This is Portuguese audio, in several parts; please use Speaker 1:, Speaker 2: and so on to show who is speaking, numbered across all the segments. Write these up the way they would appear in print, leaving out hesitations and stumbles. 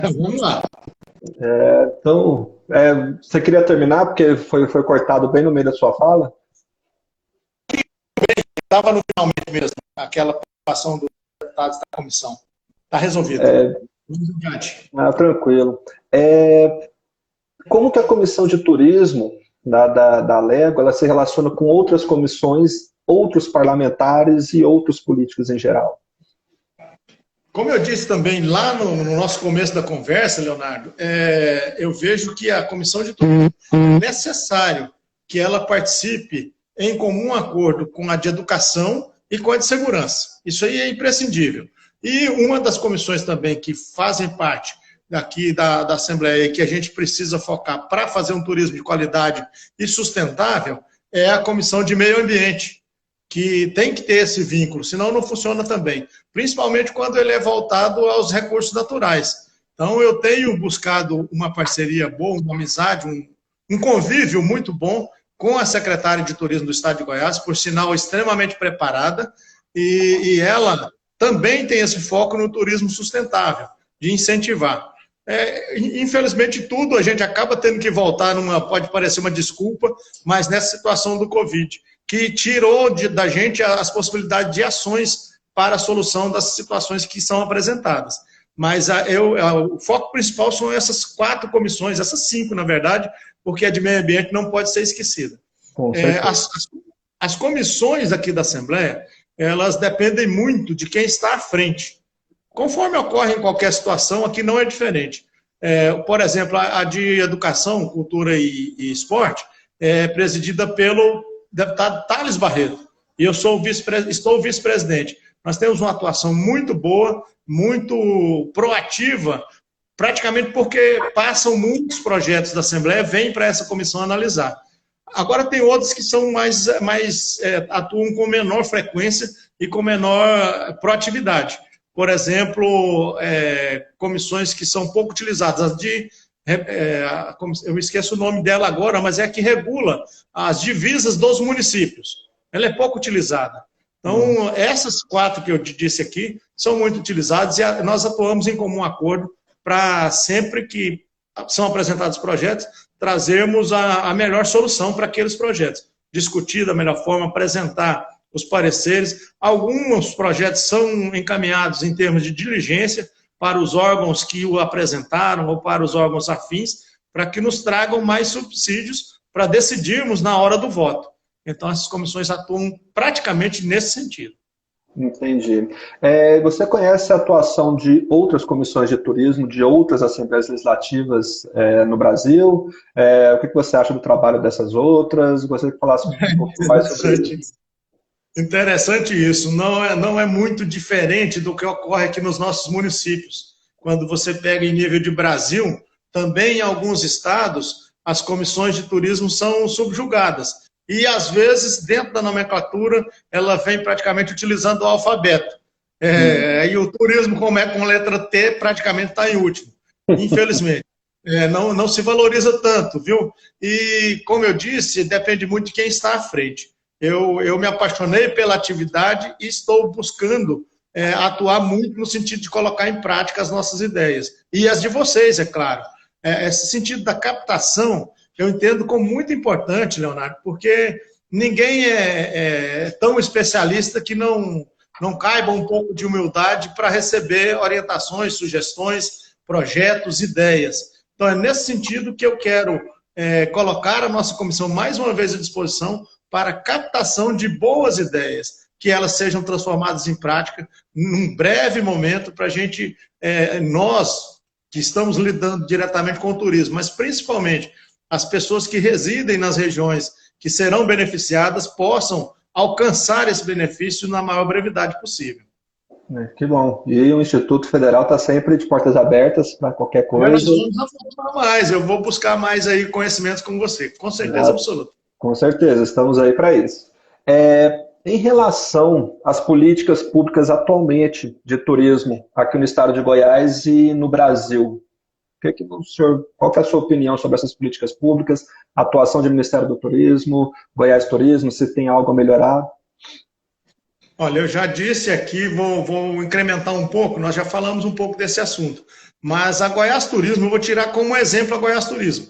Speaker 1: Vamos lá.
Speaker 2: Então, você queria terminar, porque foi cortado bem no meio da sua fala?
Speaker 1: Estava no finalmente mesmo, aquela participação dos deputados da comissão. Está resolvido. Vamos adiante.
Speaker 2: Tranquilo. Como que a Comissão de Turismo da Alego, ela se relaciona com outras comissões, outros parlamentares e outros políticos em geral?
Speaker 1: Como eu disse também lá no nosso começo da conversa, Leonardo, eu vejo que a Comissão de Turismo é necessário que ela participe em comum acordo com a de Educação e com a de Segurança. Isso aí é imprescindível. E uma das comissões também que fazem parte aqui da Assembleia e que a gente precisa focar para fazer um turismo de qualidade e sustentável é a Comissão de Meio Ambiente, que tem que ter esse vínculo, senão não funciona também, principalmente quando ele é voltado aos recursos naturais. Então, eu tenho buscado uma parceria boa, uma amizade, um convívio muito bom com a secretária de Turismo do Estado de Goiás, por sinal extremamente preparada, e ela também tem esse foco no turismo sustentável, de incentivar. Infelizmente, tudo a gente acaba tendo que voltar pode parecer uma desculpa, mas nessa situação do Covid, que tirou da gente as possibilidades de ações para a solução das situações que são apresentadas. Mas o foco principal são essas 4 comissões, essas 5, na verdade, porque a de meio ambiente não pode ser esquecida. As comissões aqui da Assembleia, elas dependem muito de quem está à frente. Conforme ocorre em qualquer situação, aqui não é diferente. Por exemplo, a de Educação, Cultura e Esporte é presidida pelo deputado Thales Barreto, e eu estou vice-presidente. Nós temos uma atuação muito boa, muito proativa, praticamente porque passam muitos projetos da Assembleia, vêm para essa comissão analisar. Agora tem outros que são atuam com menor frequência e com menor proatividade. Por exemplo, comissões que são pouco utilizadas, eu esqueço o nome dela agora, mas é a que regula as divisas dos municípios. Ela é pouco utilizada. Então, essas 4 que eu te disse aqui são muito utilizadas e nós atuamos em comum acordo para sempre que são apresentados projetos, trazermos a melhor solução para aqueles projetos. Discutir da melhor forma, apresentar os pareceres. Alguns projetos são encaminhados em termos de diligência para os órgãos que o apresentaram ou para os órgãos afins, para que nos tragam mais subsídios para decidirmos na hora do voto. Então, essas comissões atuam praticamente nesse sentido.
Speaker 2: Entendi. Você conhece a atuação de outras comissões de turismo, de outras assembleias legislativas no Brasil? O que você acha do trabalho dessas outras? Gostaria que falasse um pouco mais sobre isso.
Speaker 1: Interessante isso. Não é muito diferente do que ocorre aqui nos nossos municípios. Quando você pega em nível de Brasil, também em alguns estados, as comissões de turismo são subjugadas. E, às vezes, dentro da nomenclatura, ela vem praticamente utilizando o alfabeto. E o turismo, como é com letra T, praticamente está em último, infelizmente. Não se valoriza tanto, viu? E, como eu disse, depende muito de quem está à frente. Eu me apaixonei pela atividade e estou buscando atuar muito no sentido de colocar em prática as nossas ideias. E as de vocês, é claro. Esse sentido da captação, eu entendo como muito importante, Leonardo, porque ninguém é tão especialista que não caiba um pouco de humildade para receber orientações, sugestões, projetos, ideias. Então, é nesse sentido que eu quero colocar a nossa comissão mais uma vez à disposição para a captação de boas ideias, que elas sejam transformadas em prática num breve momento para a gente, nós que estamos lidando diretamente com o turismo, mas principalmente as pessoas que residem nas regiões que serão beneficiadas possam alcançar esse benefício na maior brevidade possível.
Speaker 2: Que bom. E o Instituto Federal está sempre de portas abertas para qualquer coisa.
Speaker 1: Nós vamos aprofundar mais, eu vou buscar mais aí conhecimentos com você, com certeza absoluta.
Speaker 2: Com certeza, estamos aí para isso. Em relação às políticas públicas atualmente de turismo aqui no estado de Goiás e no Brasil, qual que é a sua opinião sobre essas políticas públicas, atuação do Ministério do Turismo, Goiás Turismo, se tem algo a melhorar?
Speaker 1: Olha, eu já disse aqui, vou incrementar um pouco, nós já falamos um pouco desse assunto, mas a Goiás Turismo, eu vou tirar como exemplo a Goiás Turismo.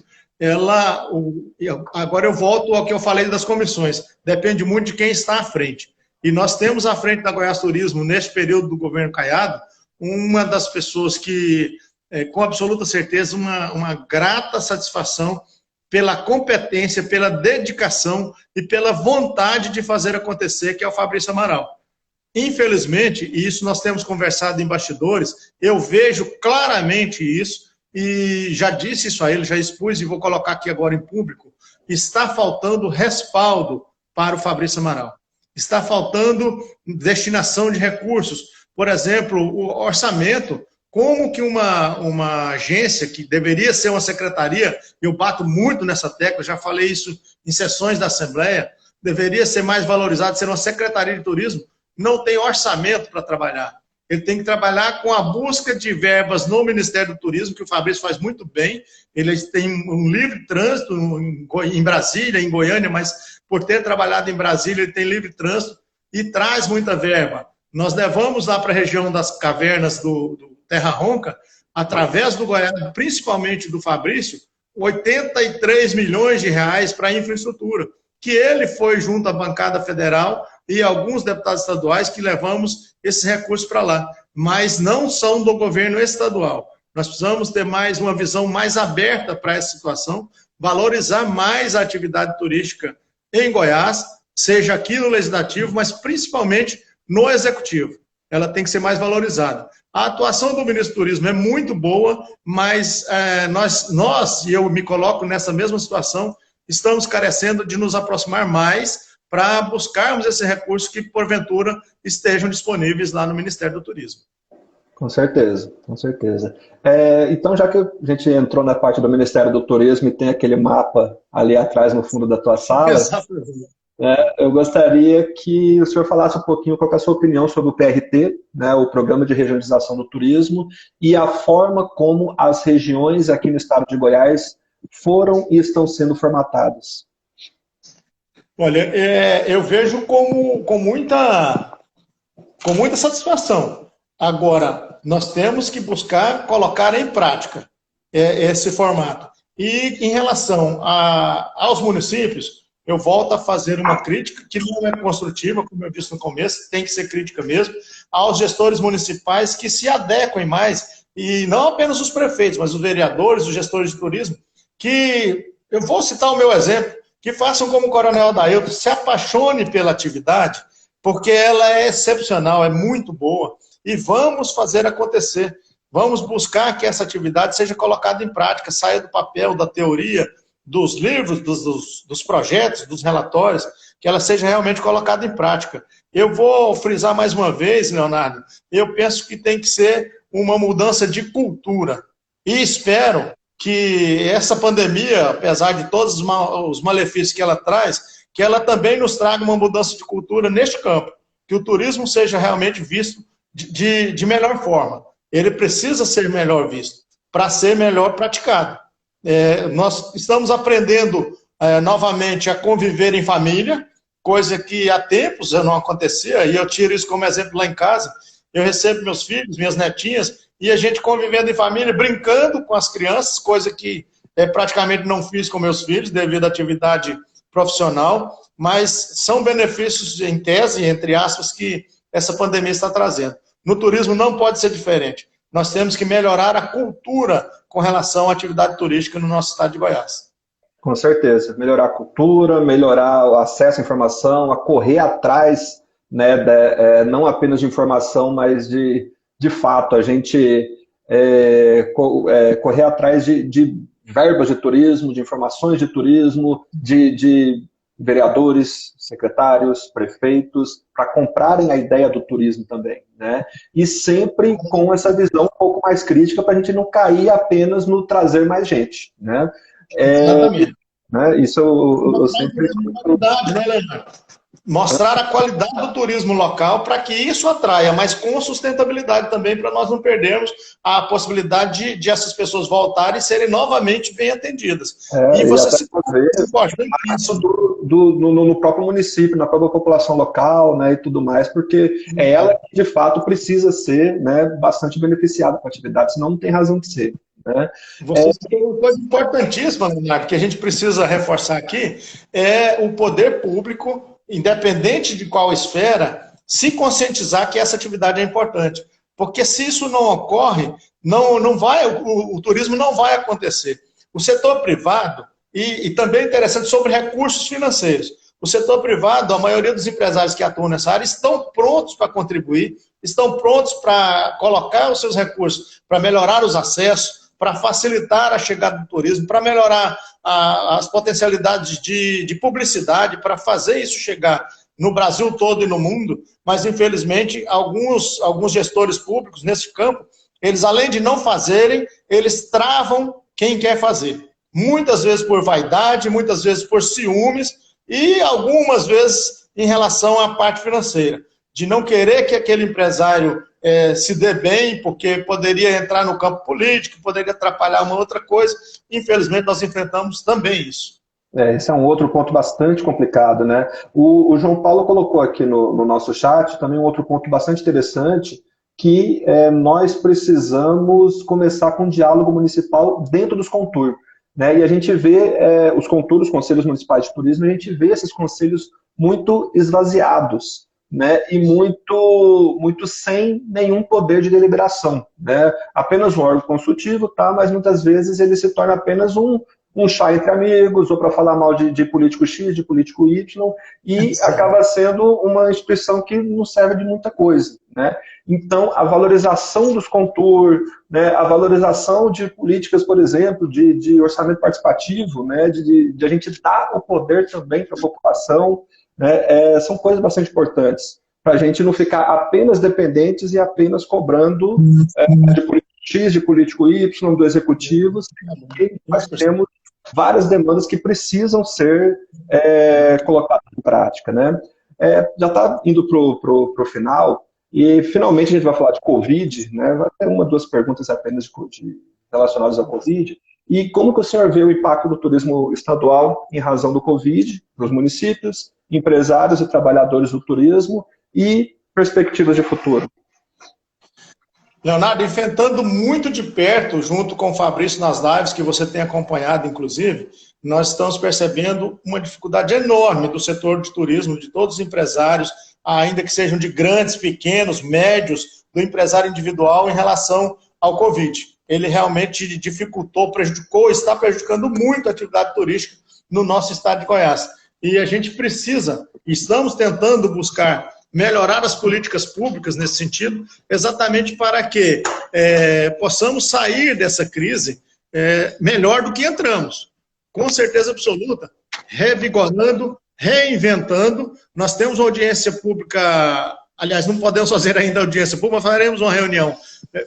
Speaker 1: Agora eu volto ao que eu falei das comissões, depende muito de quem está à frente. E nós temos à frente da Goiás Turismo, neste período do governo Caiado, uma das pessoas que, com absoluta certeza, uma grata satisfação pela competência, pela dedicação e pela vontade de fazer acontecer, que é o Fabrício Amaral. Infelizmente, e isso nós temos conversado em bastidores, eu vejo claramente isso, e já disse isso a ele, já expus e vou colocar aqui agora em público, está faltando respaldo para o Fabrício Amaral. Está faltando destinação de recursos. Por exemplo, o orçamento, como que uma agência, que deveria ser uma secretaria, eu bato muito nessa tecla, já falei isso em sessões da Assembleia, deveria ser mais valorizado, ser uma secretaria de turismo, não tem orçamento para trabalhar. Ele tem que trabalhar com a busca de verbas no Ministério do Turismo, que o Fabrício faz muito bem. Ele tem um livre trânsito em Brasília, em Goiânia, mas por ter trabalhado em Brasília, ele tem livre trânsito e traz muita verba. Nós levamos lá para a região das cavernas do Terra Ronca, através do Goiás, principalmente do Fabrício, 83 milhões de reais para a infraestrutura, que ele foi junto à bancada federal e alguns deputados estaduais que levamos esses recursos para lá, mas não são do governo estadual. Nós precisamos ter uma visão mais aberta para essa situação, valorizar mais a atividade turística em Goiás, seja aqui no Legislativo, mas principalmente no Executivo. Ela tem que ser mais valorizada. A atuação do ministro do Turismo é muito boa, mas nós, e eu me coloco nessa mesma situação, estamos carecendo de nos aproximar mais para buscarmos esses recursos que, porventura, estejam disponíveis lá no Ministério do Turismo.
Speaker 2: Com certeza, com certeza. Então, já que a gente entrou na parte do Ministério do Turismo e tem aquele mapa ali atrás no fundo da tua sala, eu gostaria que o senhor falasse um pouquinho qual é a sua opinião sobre o PRT, né, o Programa de Regionalização do Turismo, e a forma como as regiões aqui no estado de Goiás foram e estão sendo formatadas.
Speaker 1: Olha, eu vejo com muita satisfação. Agora, nós temos que buscar colocar em prática esse formato. E em relação aos municípios, eu volto a fazer uma crítica, que não é construtiva, como eu disse no começo, tem que ser crítica mesmo, aos gestores municipais que se adequem mais, e não apenas os prefeitos, mas os vereadores, os gestores de turismo, que, eu vou citar o meu exemplo, que façam como o Coronel Adailton, se apaixone pela atividade, porque ela é excepcional, é muito boa, e vamos fazer acontecer. Vamos buscar que essa atividade seja colocada em prática, saia do papel, da teoria, dos livros, dos projetos, dos relatórios, que ela seja realmente colocada em prática. Eu vou frisar mais uma vez, Leonardo, eu penso que tem que ser uma mudança de cultura. E espero que essa pandemia, apesar de todos os malefícios que ela traz, que ela também nos traga uma mudança de cultura neste campo, que o turismo seja realmente visto de melhor forma. Ele precisa ser melhor visto, para ser melhor praticado. Nós estamos aprendendo novamente a conviver em família, coisa que há tempos não acontecia, e eu tiro isso como exemplo lá em casa. Eu recebo meus filhos, minhas netinhas, e a gente convivendo em família, brincando com as crianças, coisa que praticamente não fiz com meus filhos, devido à atividade profissional, mas são benefícios, em tese, entre aspas, que essa pandemia está trazendo. No turismo não pode ser diferente. Nós temos que melhorar a cultura com relação à atividade turística no nosso estado de Goiás.
Speaker 2: Com certeza. Melhorar a cultura, melhorar o acesso à informação, a correr atrás, né, não apenas de informação, mas de fato, a gente correr atrás de verbas de turismo, de informações de turismo, de vereadores, secretários, prefeitos, para comprarem a ideia do turismo também, né? E sempre com essa visão um pouco mais crítica para a gente não cair apenas no trazer mais gente, né?
Speaker 1: Exatamente.
Speaker 2: Isso eu sempre...
Speaker 1: Novidade, né, Leonardo? Mostrar a qualidade do turismo local para que isso atraia, mas com sustentabilidade também, para nós não perdermos a possibilidade de essas pessoas voltarem e serem novamente bem atendidas.
Speaker 2: E você se isso no próprio município, na própria população local, né, e tudo mais, porque é ela que, de fato, precisa ser, né, bastante beneficiada com a atividade, senão não tem razão de ser. Né?
Speaker 1: Você tem uma coisa importantíssima, Leonardo, que a gente precisa reforçar aqui, é o poder público, independente de qual esfera, se conscientizar que essa atividade é importante. Porque se isso não ocorre, o turismo não vai acontecer. O setor privado, e também é interessante sobre recursos financeiros, o setor privado, a maioria dos empresários que atuam nessa área estão prontos para contribuir, estão prontos para colocar os seus recursos, para melhorar os acessos, para facilitar a chegada do turismo, para melhorar as potencialidades de publicidade, para fazer isso chegar no Brasil todo e no mundo, mas infelizmente alguns gestores públicos nesse campo, eles além de não fazerem, eles travam quem quer fazer. Muitas vezes por vaidade, muitas vezes por ciúmes e algumas vezes em relação à parte financeira, de não querer que aquele empresário se dê bem, porque poderia entrar no campo político, poderia atrapalhar uma outra coisa. Infelizmente, nós enfrentamos também isso.
Speaker 2: Esse é um outro ponto bastante complicado, né? O João Paulo colocou aqui no nosso chat também um outro ponto bastante interessante, que nós precisamos começar com um diálogo municipal dentro dos Contur. Né? E a gente vê os Contur, os Conselhos Municipais de Turismo, a gente vê esses conselhos muito esvaziados, né, e muito sem nenhum poder de deliberação, né? Apenas um órgão consultivo, tá? Mas muitas vezes ele se torna apenas um chá entre amigos, ou para falar mal de político X, de político Y, e acaba sendo uma instituição que não serve de muita coisa. Né? Então, a valorização dos Contur, né, a valorização de políticas, por exemplo, de orçamento participativo, né, de a gente dar o poder também para a população, né, são coisas bastante importantes, para a gente não ficar apenas dependentes e apenas cobrando de político X, de político Y, do executivo, e nós temos várias demandas que precisam ser colocadas em prática. Né? Já está indo para o final, e finalmente a gente vai falar de Covid, né? Vai ter uma, duas perguntas apenas relacionadas ao Covid. E como que o senhor vê o impacto do turismo estadual em razão do Covid, para os municípios, empresários e trabalhadores do turismo e perspectivas de futuro?
Speaker 1: Leonardo, enfrentando muito de perto, junto com o Fabrício nas lives, que você tem acompanhado, inclusive, nós estamos percebendo uma dificuldade enorme do setor de turismo, de todos os empresários, ainda que sejam de grandes, pequenos, médios, do empresário individual em relação ao Covid. Ele realmente dificultou, prejudicou, está prejudicando muito a atividade turística no nosso estado de Goiás. E a gente precisa, estamos tentando buscar melhorar as políticas públicas nesse sentido, exatamente para que possamos sair dessa crise melhor do que entramos. Com certeza absoluta, revigorando, reinventando. Nós temos uma audiência pública, aliás, não podemos fazer ainda audiência pública, mas faremos uma reunião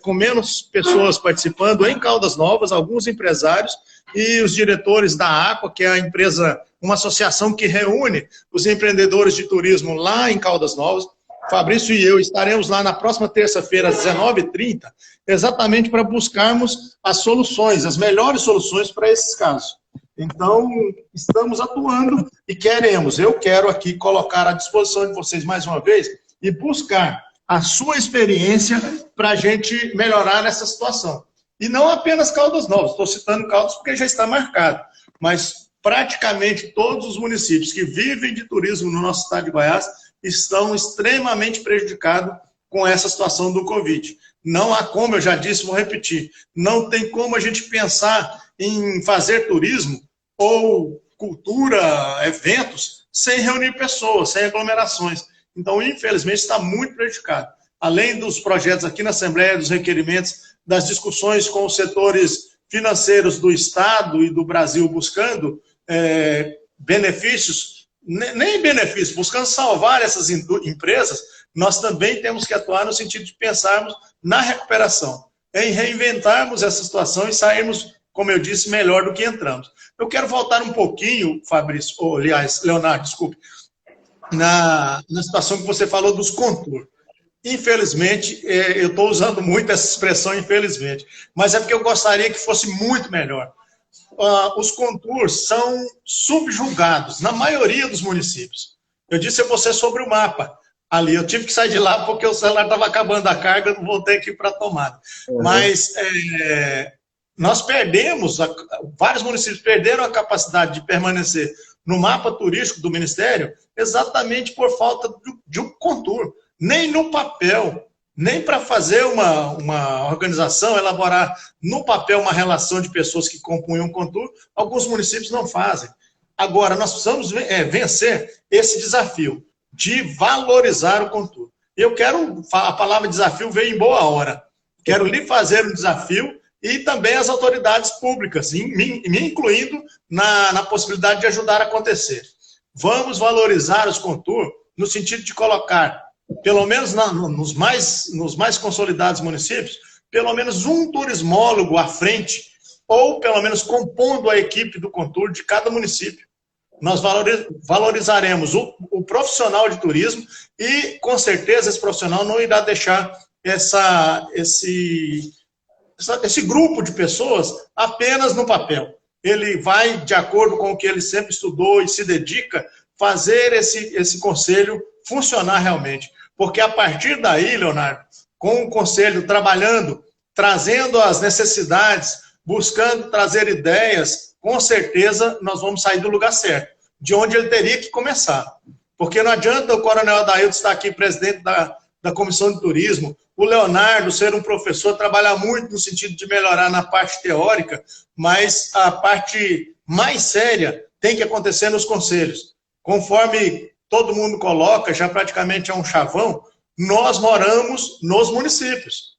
Speaker 1: com menos pessoas participando em Caldas Novas, alguns empresários e os diretores da Aqua, que é a empresa, uma associação que reúne os empreendedores de turismo lá em Caldas Novas. Fabrício e eu estaremos lá na próxima terça-feira, às 19h30, exatamente para buscarmos as soluções, as melhores soluções para esses casos. Então, estamos atuando e eu quero aqui colocar à disposição de vocês mais uma vez e buscar a sua experiência para a gente melhorar essa situação. E não apenas Caldas Novas, estou citando Caldas porque já está marcado, mas praticamente todos os municípios que vivem de turismo no nosso estado de Goiás estão extremamente prejudicados com essa situação do Covid. Não há como, eu já disse, vou repetir, não tem como a gente pensar em fazer turismo ou cultura, eventos, sem reunir pessoas, sem aglomerações. Então, infelizmente, está muito prejudicado. Além dos projetos aqui na Assembleia, dos requerimentos, das discussões com os setores financeiros do Estado e do Brasil buscando benefícios, nem benefícios, buscando salvar essas empresas, nós também temos que atuar no sentido de pensarmos na recuperação, em reinventarmos essa situação e sairmos, como eu disse, melhor do que entramos. Eu quero voltar um pouquinho, Fabrício, aliás, Leonardo, desculpe, na situação que você falou dos contours. Infelizmente, eu estou usando muito essa expressão, infelizmente, mas é porque eu gostaria que fosse muito melhor. Os contours são subjugados na maioria dos municípios. Eu disse a você sobre o mapa ali, eu tive que sair de lá porque o celular estava acabando a carga, eu não voltei aqui para a tomada. Uhum. Mas nós perdemos, vários municípios perderam a capacidade de permanecer no mapa turístico do Ministério exatamente por falta de um contour. Nem no papel, nem para fazer uma organização, elaborar no papel uma relação de pessoas que compunham o contour, alguns municípios não fazem. Agora, nós precisamos vencer esse desafio de valorizar o contour. A palavra desafio veio em boa hora. Quero lhe fazer um desafio e também as autoridades públicas, me incluindo na possibilidade de ajudar a acontecer. Vamos valorizar os contour no sentido de colocar, pelo menos nos mais consolidados municípios, pelo menos um turismólogo à frente, ou pelo menos compondo a equipe do contour de cada município. Nós valorizaremos o profissional de turismo e, com certeza, esse profissional não irá deixar esse grupo de pessoas apenas no papel. Ele vai, de acordo com o que ele sempre estudou e se dedica, fazer esse conselho funcionar realmente. Porque a partir daí, Leonardo, com o conselho trabalhando, trazendo as necessidades, buscando trazer ideias, com certeza nós vamos sair do lugar certo, de onde ele teria que começar. Porque não adianta o Coronel Adaildo estar aqui, presidente da Comissão de Turismo, o Leonardo ser um professor, trabalhar muito no sentido de melhorar na parte teórica, mas a parte mais séria tem que acontecer nos conselhos. Conforme todo mundo coloca, já praticamente é um chavão, nós moramos nos municípios.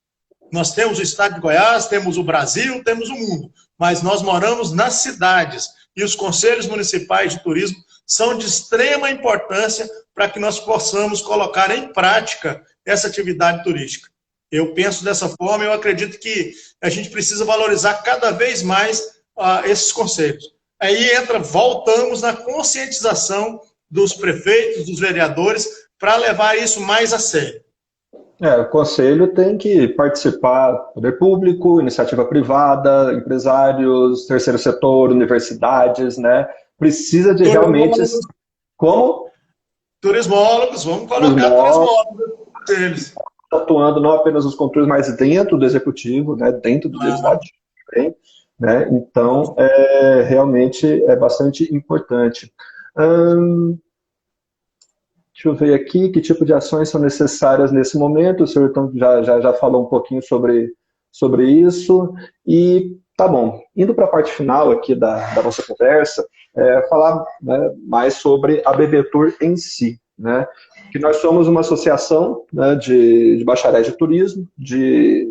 Speaker 1: Nós temos o estado de Goiás, temos o Brasil, temos o mundo, mas nós moramos nas cidades. E os conselhos municipais de turismo são de extrema importância para que nós possamos colocar em prática essa atividade turística. Eu penso dessa forma, eu acredito que a gente precisa valorizar cada vez mais esses conselhos. Aí voltamos na conscientização dos prefeitos, dos vereadores, para levar isso mais a sério.
Speaker 2: O conselho tem que participar, poder público, iniciativa privada, empresários, terceiro setor, universidades, né? Precisa de realmente... Como?
Speaker 1: Turismólogos, vamos colocar turismólogos deles.
Speaker 2: Atuando não apenas nos controles, mas dentro do executivo, né? Dentro do legislativo também, né? Então, realmente é bastante importante. Deixa eu ver aqui que tipo de ações são necessárias nesse momento. O senhor então, já falou um pouquinho sobre isso. E tá bom, indo para a parte final aqui da nossa conversa, falar, né, mais sobre a BB Tour em si, né? Que nós somos uma associação, né, de bacharéis de turismo, de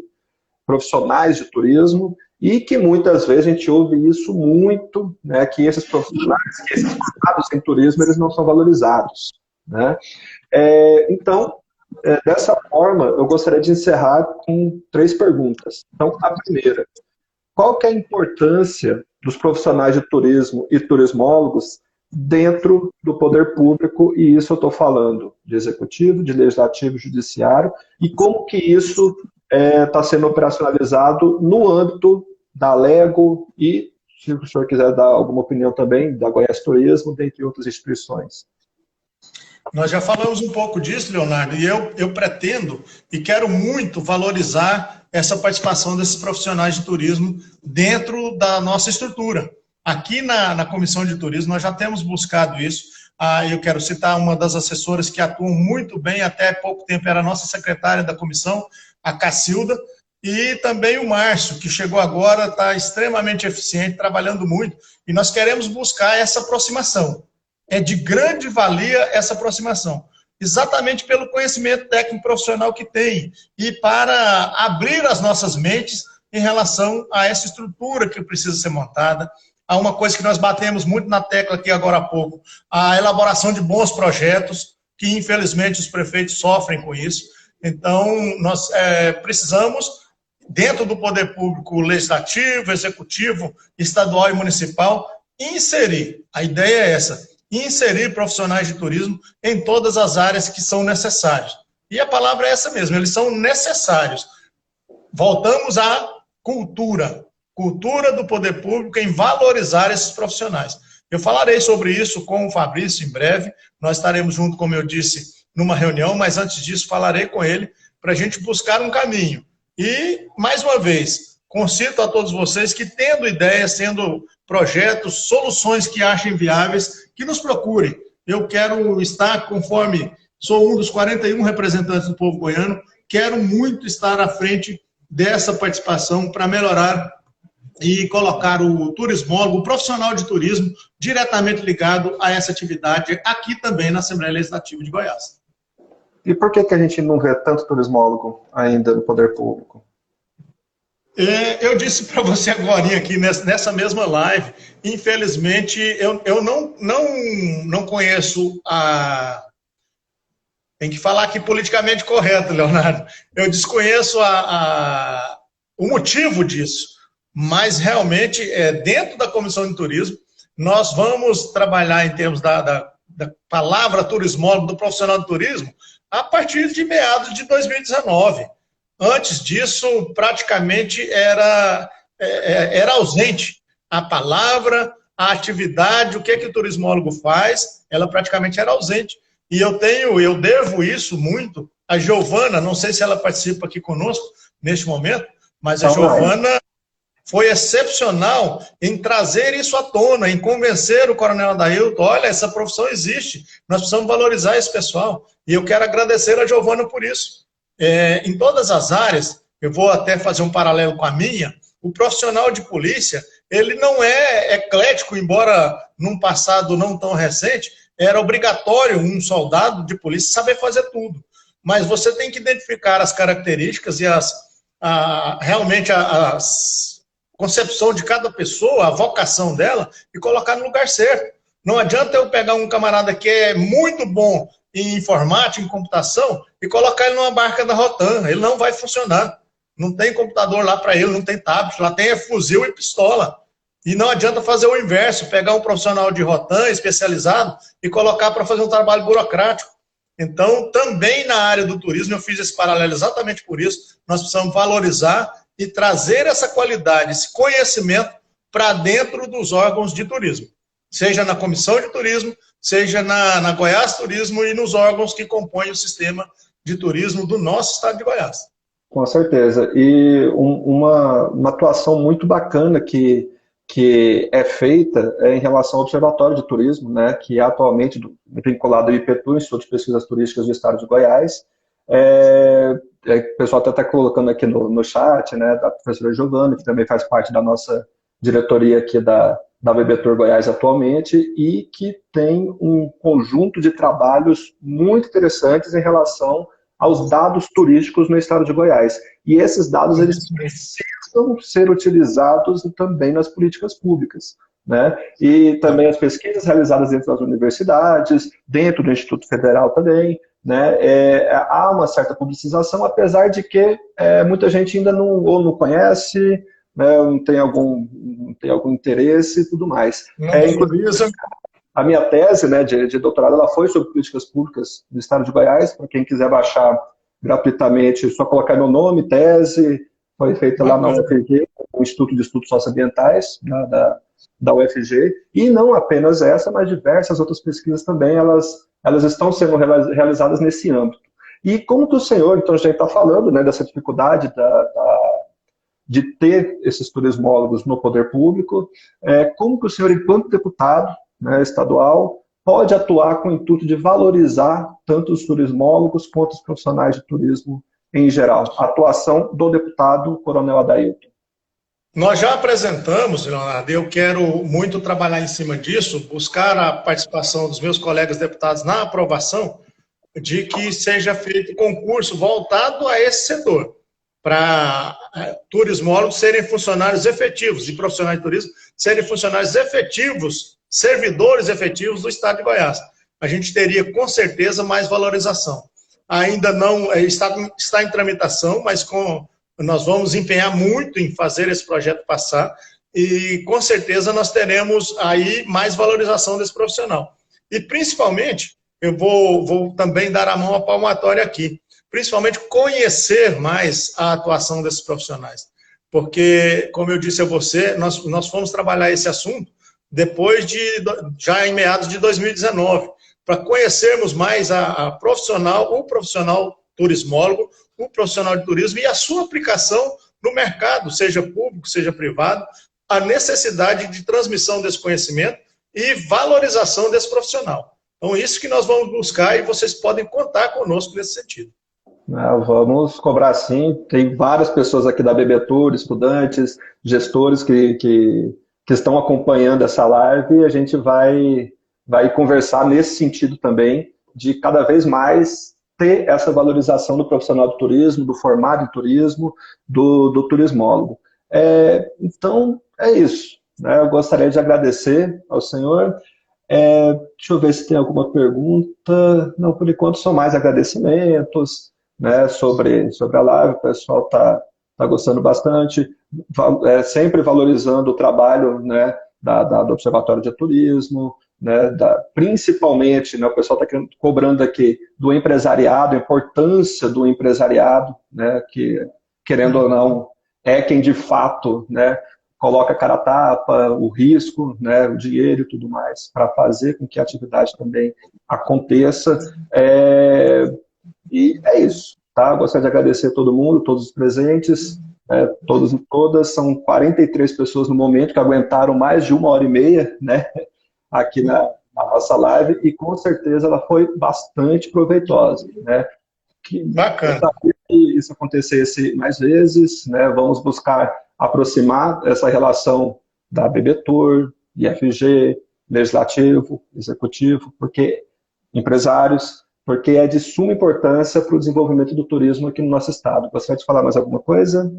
Speaker 2: profissionais de turismo, e que muitas vezes a gente ouve isso muito, né, que esses profissionais, que esses formados em turismo, eles não são valorizados, né? Então, dessa forma, eu gostaria de encerrar com 3 perguntas. Então, a primeira, qual que é a importância dos profissionais de turismo e turismólogos dentro do poder público, e isso eu estou falando de executivo, de legislativo, judiciário, e como que isso está sendo operacionalizado no âmbito da Lego e, se o senhor quiser dar alguma opinião também, da Goiás Turismo, dentre outras instituições.
Speaker 1: Nós já falamos um pouco disso, Leonardo, e eu pretendo e quero muito valorizar essa participação desses profissionais de turismo dentro da nossa estrutura. Aqui na Comissão de Turismo nós já temos buscado isso. Eu quero citar uma das assessoras que atuam muito bem, até pouco tempo era a nossa secretária da comissão, a Cacilda, e também o Márcio, que chegou agora, está extremamente eficiente, trabalhando muito, e nós queremos buscar essa aproximação. É de grande valia essa aproximação, exatamente pelo conhecimento técnico profissional que tem, e para abrir as nossas mentes em relação a essa estrutura que precisa ser montada. Há uma coisa que nós batemos muito na tecla aqui agora há pouco, a elaboração de bons projetos, que infelizmente os prefeitos sofrem com isso. Então, nós precisamos, dentro do poder público legislativo, executivo, estadual e municipal, inserir, a ideia é essa, e inserir profissionais de turismo em todas as áreas que são necessárias. E a palavra é essa mesmo, eles são necessários. Voltamos à cultura do poder público em valorizar esses profissionais. Eu falarei sobre isso com o Fabrício em breve, nós estaremos juntos, como eu disse, numa reunião, mas antes disso falarei com ele para a gente buscar um caminho. E, mais uma vez, concito a todos vocês que, tendo ideias, tendo projetos, soluções que achem viáveis, que nos procurem. Eu quero estar, conforme sou um dos 41 representantes do povo goiano, quero muito estar à frente dessa participação para melhorar e colocar o turismólogo, o profissional de turismo, diretamente ligado a essa atividade aqui também na Assembleia Legislativa de Goiás.
Speaker 2: E por que a gente não vê tanto turismólogo ainda no poder público?
Speaker 1: Eu disse para você agora aqui nessa mesma live, infelizmente eu não conheço a... Tem que falar aqui politicamente correto, Leonardo. Eu desconheço o motivo disso, mas realmente, dentro da Comissão de Turismo, nós vamos trabalhar em termos da palavra turismólogo, do profissional de turismo, a partir de meados de 2019. Antes disso, praticamente era ausente a palavra, a atividade, o que o turismólogo faz, ela praticamente era ausente. E eu devo isso muito a Giovana, não sei se ela participa aqui conosco neste momento, mas a Giovana foi excepcional em trazer isso à tona, em convencer o Coronel Adailton, olha, essa profissão existe, nós precisamos valorizar esse pessoal. E eu quero agradecer a Giovana por isso. Em todas as áreas, eu vou até fazer um paralelo com a minha, o profissional de polícia, ele não é eclético, embora num passado não tão recente, era obrigatório um soldado de polícia saber fazer tudo. Mas você tem que identificar as características e realmente a concepção de cada pessoa, a vocação dela, e colocar no lugar certo. Não adianta eu pegar um camarada que é muito bom em informática, em computação, e colocar ele numa barca da Rotan. Ele não vai funcionar. Não tem computador lá para ele, não tem tablet, lá tem fuzil e pistola. E não adianta fazer o inverso, pegar um profissional de Rotan especializado e colocar para fazer um trabalho burocrático. Então, também na área do turismo, eu fiz esse paralelo exatamente por isso. Nós precisamos valorizar e trazer essa qualidade, esse conhecimento para dentro dos órgãos de turismo. Seja na Comissão de Turismo, seja na Goiás Turismo e nos órgãos que compõem o sistema de turismo do nosso estado de Goiás.
Speaker 2: Com certeza. E uma atuação muito bacana que é feita em relação ao Observatório de Turismo, né, que é atualmente vinculado ao IPTU, Instituto de Pesquisas Turísticas do Estado de Goiás. O pessoal até está colocando aqui no chat, né, da professora Giovana, que também faz parte da nossa diretoria aqui da BBTur Goiás atualmente, e que tem um conjunto de trabalhos muito interessantes em relação aos dados turísticos no estado de Goiás. E esses dados, eles precisam ser utilizados também nas políticas públicas, né? E também as pesquisas realizadas dentro das universidades, dentro do Instituto Federal também, né? Há uma certa publicização, apesar de que muita gente ainda não conhece, né? Não tem algum interesse e tudo mais. A minha tese, né, de doutorado, ela foi sobre políticas públicas do estado de Goiás. Para quem quiser baixar gratuitamente, é só colocar meu nome, tese, foi feita lá na UFG, o Instituto de Estudos Socioambientais, né, da UFG, e não apenas essa, mas diversas outras pesquisas também, elas estão sendo realizadas nesse âmbito. E como que o senhor, então, já está falando, né, dessa dificuldade de ter esses turismólogos no poder público, como que o senhor, enquanto deputado, né, estadual, pode atuar com o intuito de valorizar tanto os turismólogos quanto os profissionais de turismo em geral? A atuação do deputado Coronel Adailton.
Speaker 1: Nós já apresentamos, Leonardo, eu quero muito trabalhar em cima disso, buscar a participação dos meus colegas deputados na aprovação de que seja feito concurso voltado a esse setor, para turismólogos serem funcionários efetivos e profissionais de turismo serem funcionários efetivos, servidores efetivos do estado de Goiás. A gente teria, com certeza, mais valorização. Ainda não está em tramitação, mas nós vamos empenhar muito em fazer esse projeto passar e, com certeza, nós teremos aí mais valorização desse profissional. E, principalmente, eu vou também dar a mão à palmatória aqui, principalmente conhecer mais a atuação desses profissionais. Porque, como eu disse a você, nós fomos trabalhar esse assunto depois já em meados de 2019, para conhecermos mais o profissional turismólogo, o profissional de turismo e a sua aplicação no mercado, seja público, seja privado, a necessidade de transmissão desse conhecimento e valorização desse profissional. Então, isso que nós vamos buscar e vocês podem contar conosco nesse sentido.
Speaker 2: Vamos cobrar sim. Tem várias pessoas aqui da BB Tour, estudantes, gestores que estão acompanhando essa live e a gente vai conversar nesse sentido também, de cada vez mais ter essa valorização do profissional do turismo, do formado em turismo, do turismólogo. Então, é isso. Né? Eu gostaria de agradecer ao senhor. Deixa eu ver se tem alguma pergunta. Não, por enquanto são mais agradecimentos, né, sobre a live. O pessoal está gostando bastante, sempre valorizando o trabalho, né, do Observatório de Turismo, né, principalmente, né, o pessoal está cobrando aqui do empresariado, a importância do empresariado, né, que, querendo ou não, é quem de fato, né, coloca a cara a tapa, o risco, né, o dinheiro e tudo mais, para fazer com que a atividade também aconteça. E é isso. Tá? Gostaria de agradecer a todo mundo, todos os presentes, todos e todas. São 43 pessoas no momento que aguentaram mais de 1h30, né, aqui na nossa live, e com certeza ela foi bastante proveitosa. Né?
Speaker 1: Bacana.
Speaker 2: Que isso acontecesse mais vezes, né? Vamos buscar aproximar essa relação da BB Tour, IFG, Legislativo, Executivo, porque empresários, porque é de suma importância para o desenvolvimento do turismo aqui no nosso estado. Gostaria de falar mais alguma coisa?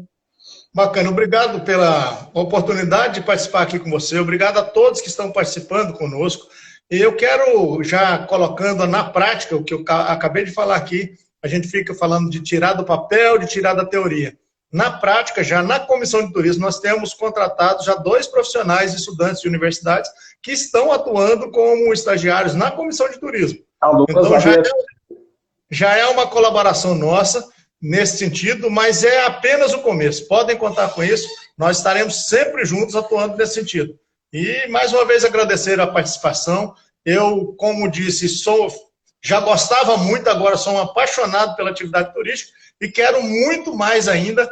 Speaker 1: Bacana, obrigado pela oportunidade de participar aqui com você, obrigado a todos que estão participando conosco. E eu quero, já colocando na prática o que eu acabei de falar aqui, a gente fica falando de tirar do papel, de tirar da teoria. Na prática, já na Comissão de Turismo, nós temos contratado já 2 profissionais, estudantes de universidades, que estão atuando como estagiários na Comissão de Turismo. Então, já é uma colaboração nossa nesse sentido, mas é apenas o começo. Podem contar com isso, nós estaremos sempre juntos atuando nesse sentido. E, mais uma vez, agradecer a participação. Eu, como disse, já gostava muito, agora sou um apaixonado pela atividade turística e quero muito mais ainda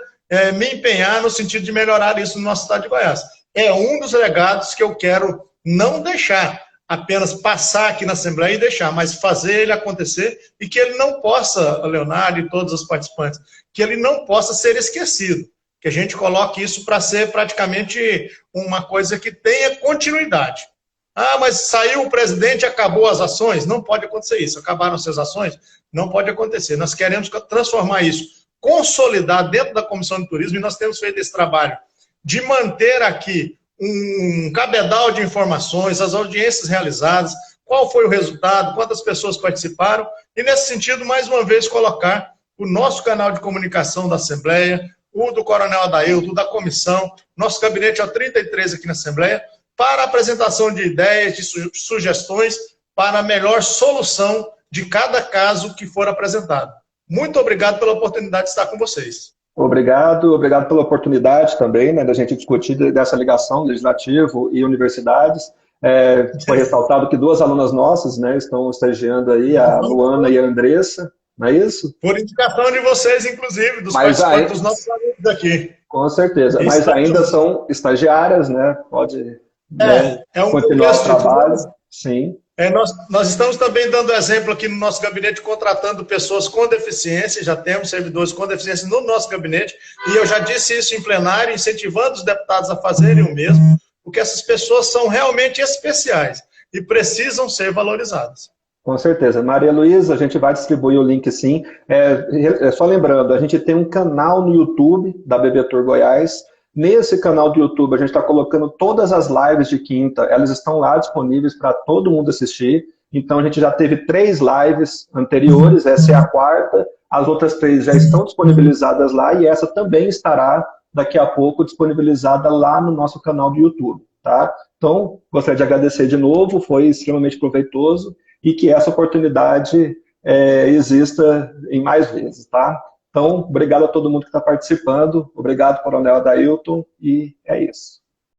Speaker 1: me empenhar no sentido de melhorar isso no nosso estado de Goiás. É um dos legados que eu quero não deixar apenas passar aqui na Assembleia e deixar, mas fazer ele acontecer e que ele não possa, Leonardo e todos os participantes, que ele não possa ser esquecido, que a gente coloque isso para ser praticamente uma coisa que tenha continuidade. Ah, mas saiu o presidente e acabou as ações? Não pode acontecer isso. Acabaram-se as ações? Não pode acontecer. Nós queremos transformar isso, consolidar dentro da Comissão de Turismo, e nós temos feito esse trabalho de manter aqui um cabedal de informações, as audiências realizadas, qual foi o resultado, quantas pessoas participaram, e nesse sentido, mais uma vez, colocar o nosso canal de comunicação da Assembleia, o do Coronel Adailton, da comissão, nosso gabinete é o 33 aqui na Assembleia, para a apresentação de ideias, de sugestões para a melhor solução de cada caso que for apresentado. Muito obrigado pela oportunidade de estar com vocês.
Speaker 2: Obrigado pela oportunidade também, né, da gente discutir dessa ligação legislativo e universidades. Foi ressaltado que 2 alunas nossas, né, estão estagiando aí, a Luana e a Andressa, não é isso?
Speaker 1: Por indicação de vocês, inclusive, dos participantes dos nossos amigos aqui.
Speaker 2: Com certeza, mas ainda são estagiárias, né, pode continuar o trabalho. Sim.
Speaker 1: Nós estamos também dando exemplo aqui no nosso gabinete, contratando pessoas com deficiência, já temos servidores com deficiência no nosso gabinete, e eu já disse isso em plenário, incentivando os deputados a fazerem o mesmo, porque essas pessoas são realmente especiais e precisam ser valorizadas.
Speaker 2: Com certeza. Maria Luísa, a gente vai distribuir o link sim. Só lembrando, a gente tem um canal no YouTube da BB Tour Goiás. Nesse canal do YouTube, a gente está colocando todas as lives de quinta, elas estão lá disponíveis para todo mundo assistir. Então, a gente já teve 3 lives anteriores, essa é a 4ª, as outras 3 já estão disponibilizadas lá, e essa também estará, daqui a pouco, disponibilizada lá no nosso canal do YouTube. tá? Então, gostaria de agradecer de novo, foi extremamente proveitoso, e que essa oportunidade exista em mais vezes, tá? Então, obrigado a todo mundo que está participando, obrigado, Coronel Adailton, e é isso.